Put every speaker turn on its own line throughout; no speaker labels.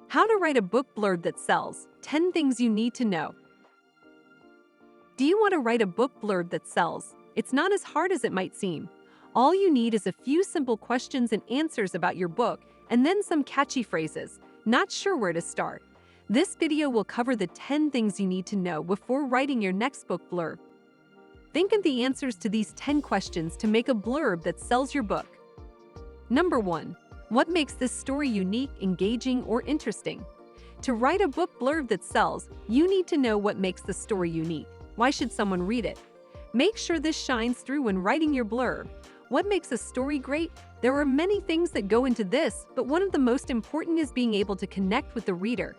How to write a book blurb that sells. 10 things you need to know. Do you want to write a book blurb that sells? It's not as hard as it might seem. All you need is a few simple questions and answers about your book, and then some catchy phrases. Not sure where to start? This video will cover the 10 things you need to know before writing your next book blurb. Think of the answers to these 10 questions to make a blurb that sells your book. Number 1. What makes this story unique, engaging, or interesting? To write a book blurb that sells, you need to know what makes the story unique. Why should someone read it? Make sure this shines through when writing your blurb. What makes a story great? There are many things that go into this, but one of the most important is being able to connect with the reader.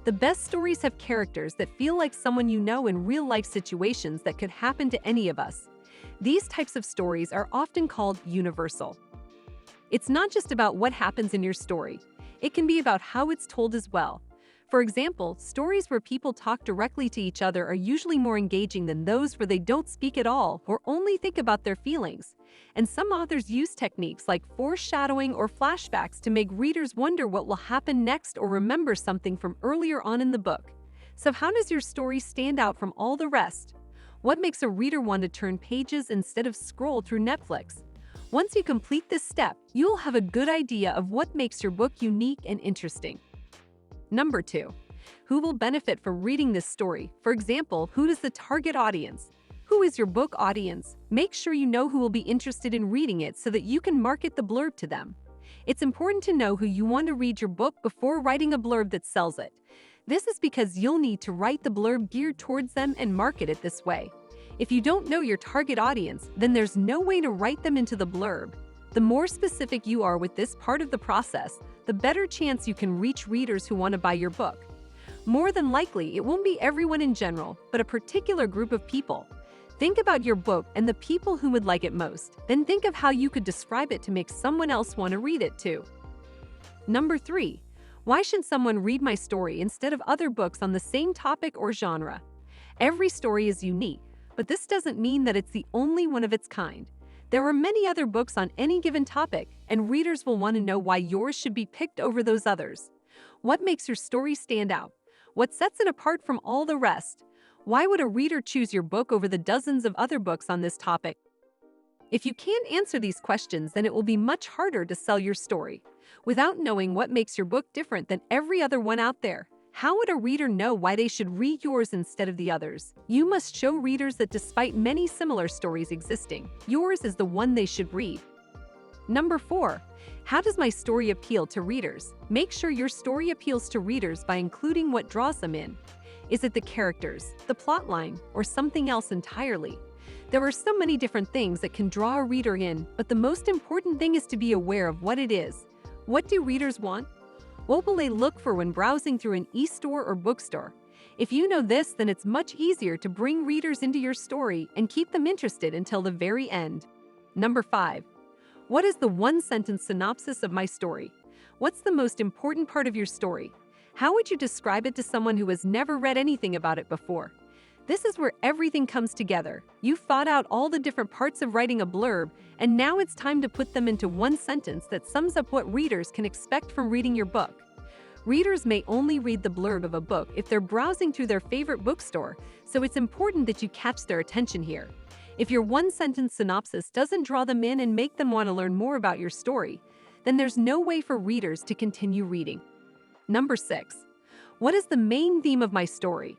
The best stories have characters that feel like someone you know in real-life situations that could happen to any of us. These types of stories are often called universal. It's not just about what happens in your story. It can be about how it's told as well. For example, stories where people talk directly to each other are usually more engaging than those where they don't speak at all or only think about their feelings. And some authors use techniques like foreshadowing or flashbacks to make readers wonder what will happen next or remember something from earlier on in the book. So how does your story stand out from all the rest? What makes a reader want to turn pages instead of scroll through Netflix? Once you complete this step, you'll have a good idea of what makes your book unique and interesting. Number 2. Who will benefit from reading this story? For example, who is the target audience? Who is your book audience? Make sure you know who will be interested in reading it so that you can market the blurb to them. It's important to know who you want to read your book before writing a blurb that sells it. This is because you'll need to write the blurb geared towards them and market it this way. If you don't know your target audience, then there's no way to write them into the blurb. The more specific you are with this part of the process, the better chance you can reach readers who want to buy your book. More than likely, it won't be everyone in general, but a particular group of people. Think about your book and the people who would like it most. Then think of how you could describe it to make someone else want to read it too. Number 3. Why should someone read my story instead of other books on the same topic or genre? Every story is unique, but this doesn't mean that it's the only one of its kind. There are many other books on any given topic, and readers will want to know why yours should be picked over those others. What makes your story stand out? What sets it apart from all the rest? Why would a reader choose your book over the dozens of other books on this topic? If you can't answer these questions, then it will be much harder to sell your story. Without knowing what makes your book different than every other one out there, how would a reader know why they should read yours instead of the others? You must show readers that despite many similar stories existing, yours is the one they should read. Number 4. How does my story appeal to readers? Make sure your story appeals to readers by including what draws them in. Is it the characters, the plotline, or something else entirely? There are so many different things that can draw a reader in, but the most important thing is to be aware of what it is. What do readers want? What will they look for when browsing through an e-store or bookstore? If you know this, then it's much easier to bring readers into your story and keep them interested until the very end. Number 5. What is the one-sentence synopsis of my story? What's the most important part of your story? How would you describe it to someone who has never read anything about it before? This is where everything comes together. You've thought out all the different parts of writing a blurb, and now it's time to put them into one sentence that sums up what readers can expect from reading your book. Readers may only read the blurb of a book if they're browsing through their favorite bookstore, so it's important that you catch their attention here. If your one-sentence synopsis doesn't draw them in and make them want to learn more about your story, then there's no way for readers to continue reading. Number 6. What is the main theme of my story?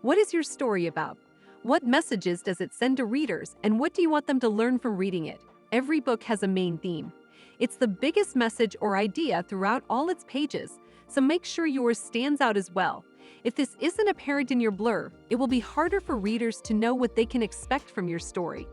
What is your story about? What messages does it send to readers, and what do you want them to learn from reading it? Every book has a main theme. It's the biggest message or idea throughout all its pages, so make sure yours stands out as well. If this isn't apparent in your blurb, it will be harder for readers to know what they can expect from your story.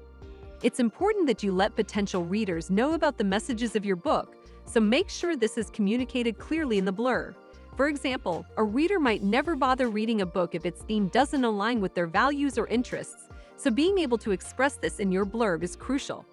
It's important that you let potential readers know about the messages of your book, so make sure this is communicated clearly in the blurb. For example, a reader might never bother reading a book if its theme doesn't align with their values or interests, so being able to express this in your blurb is crucial.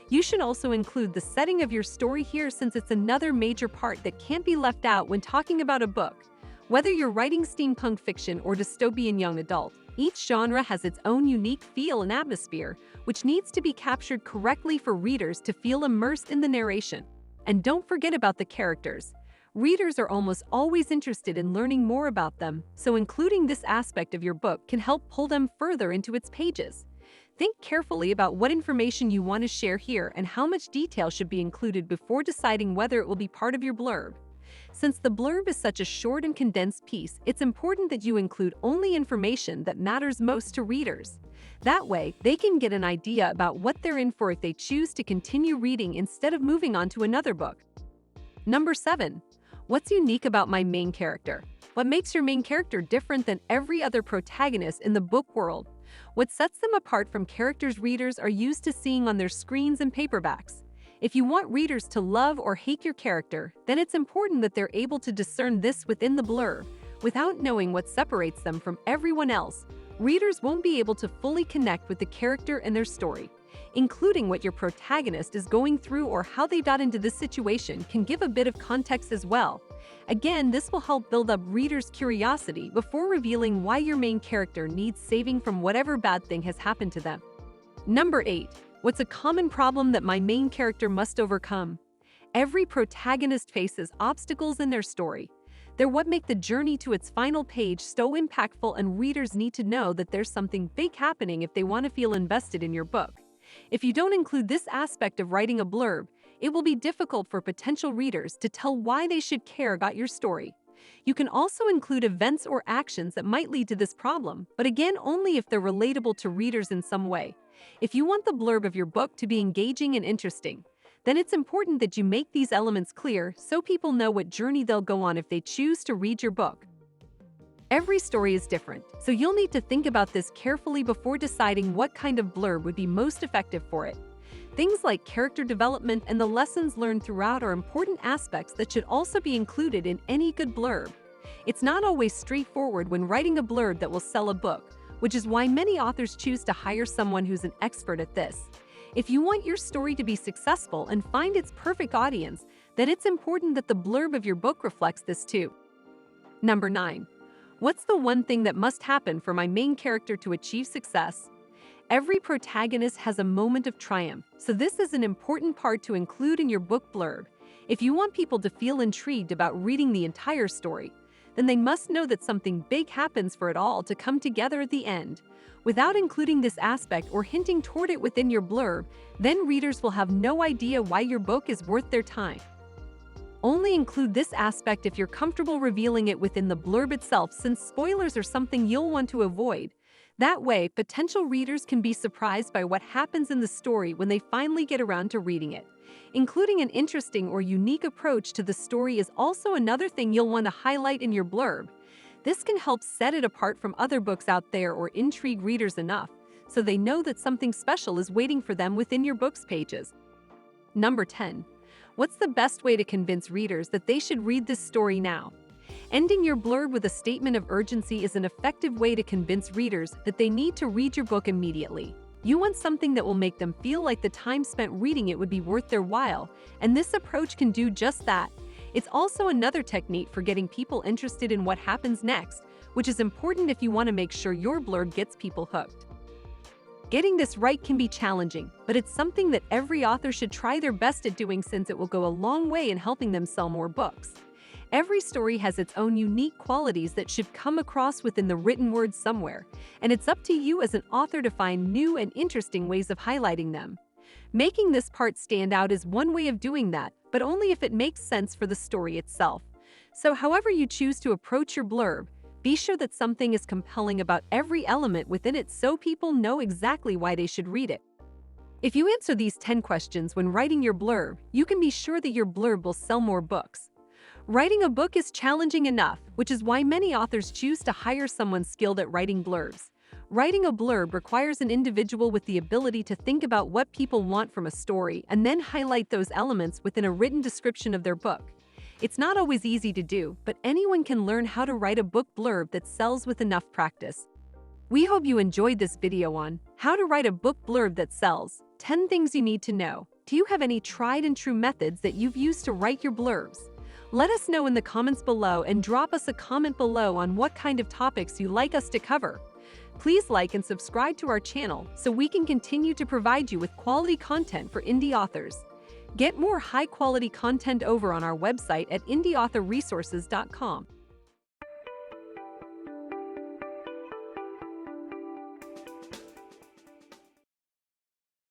You should also include the setting of your story here, since it's another major part that can't be left out when talking about a book. Whether you're writing steampunk fiction or dystopian young adult, each genre has its own unique feel and atmosphere, which needs to be captured correctly for readers to feel immersed in the narration. And don't forget about the characters. Readers are almost always interested in learning more about them, so including this aspect of your book can help pull them further into its pages. Think carefully about what information you want to share here and how much detail should be included before deciding whether it will be part of your blurb. Since the blurb is such a short and condensed piece, it's important that you include only information that matters most to readers. That way, they can get an idea about what they're in for if they choose to continue reading instead of moving on to another book. Number 7. What's unique about my main character? What makes your main character different than every other protagonist in the book world? What sets them apart from characters readers are used to seeing on their screens and paperbacks? If you want readers to love or hate your character, then it's important that they're able to discern this within the blurb. Without knowing what separates them from everyone else, readers won't be able to fully connect with the character and their story. Including what your protagonist is going through or how they got into this situation can give a bit of context as well. Again, this will help build up readers' curiosity before revealing why your main character needs saving from whatever bad thing has happened to them. Number 8. What's a common problem that my main character must overcome? Every protagonist faces obstacles in their story. They're what make the journey to its final page so impactful, and readers need to know that there's something big happening if they want to feel invested in your book. If you don't include this aspect of writing a blurb, it will be difficult for potential readers to tell why they should care about your story. You can also include events or actions that might lead to this problem, but again, only if they're relatable to readers in some way. If you want the blurb of your book to be engaging and interesting, then it's important that you make these elements clear so people know what journey they'll go on if they choose to read your book. Every story is different, so you'll need to think about this carefully before deciding what kind of blurb would be most effective for it. Things like character development and the lessons learned throughout are important aspects that should also be included in any good blurb. It's not always straightforward when writing a blurb that will sell a book, which is why many authors choose to hire someone who's an expert at this. If you want your story to be successful and find its perfect audience, then it's important that the blurb of your book reflects this too. Number 9. What's the one thing that must happen for my main character to achieve success? Every protagonist has a moment of triumph, so this is an important part to include in your book blurb. If you want people to feel intrigued about reading the entire story, then they must know that something big happens for it all to come together at the end. Without including this aspect or hinting toward it within your blurb, then readers will have no idea why your book is worth their time. Only include this aspect if you're comfortable revealing it within the blurb itself, since spoilers are something you'll want to avoid. That way, potential readers can be surprised by what happens in the story when they finally get around to reading it. Including an interesting or unique approach to the story is also another thing you'll want to highlight in your blurb. This can help set it apart from other books out there or intrigue readers enough so they know that something special is waiting for them within your book's pages. Number 10. What's the best way to convince readers that they should read this story now? Ending your blurb with a statement of urgency is an effective way to convince readers that they need to read your book immediately. You want something that will make them feel like the time spent reading it would be worth their while, and this approach can do just that. It's also another technique for getting people interested in what happens next, which is important if you want to make sure your blurb gets people hooked. Getting this right can be challenging, but it's something that every author should try their best at doing, since it will go a long way in helping them sell more books. Every story has its own unique qualities that should come across within the written word somewhere, and it's up to you as an author to find new and interesting ways of highlighting them. Making this part stand out is one way of doing that, but only if it makes sense for the story itself. So however you choose to approach your blurb, be sure that something is compelling about every element within it so people know exactly why they should read it. If you answer these 10 questions when writing your blurb, you can be sure that your blurb will sell more books. Writing a book is challenging enough, which is why many authors choose to hire someone skilled at writing blurbs. Writing a blurb requires an individual with the ability to think about what people want from a story and then highlight those elements within a written description of their book. It's not always easy to do, but anyone can learn how to write a book blurb that sells with enough practice. We hope you enjoyed this video on how to write a book blurb that sells. 10 things you need to know. Do you have any tried and true methods that you've used to write your blurbs? Let us know in the comments below, and drop us a comment below on what kind of topics you'd like us to cover. Please like and subscribe to our channel so we can continue to provide you with quality content for indie authors. Get more high-quality content over on our website at indieauthorresources.com.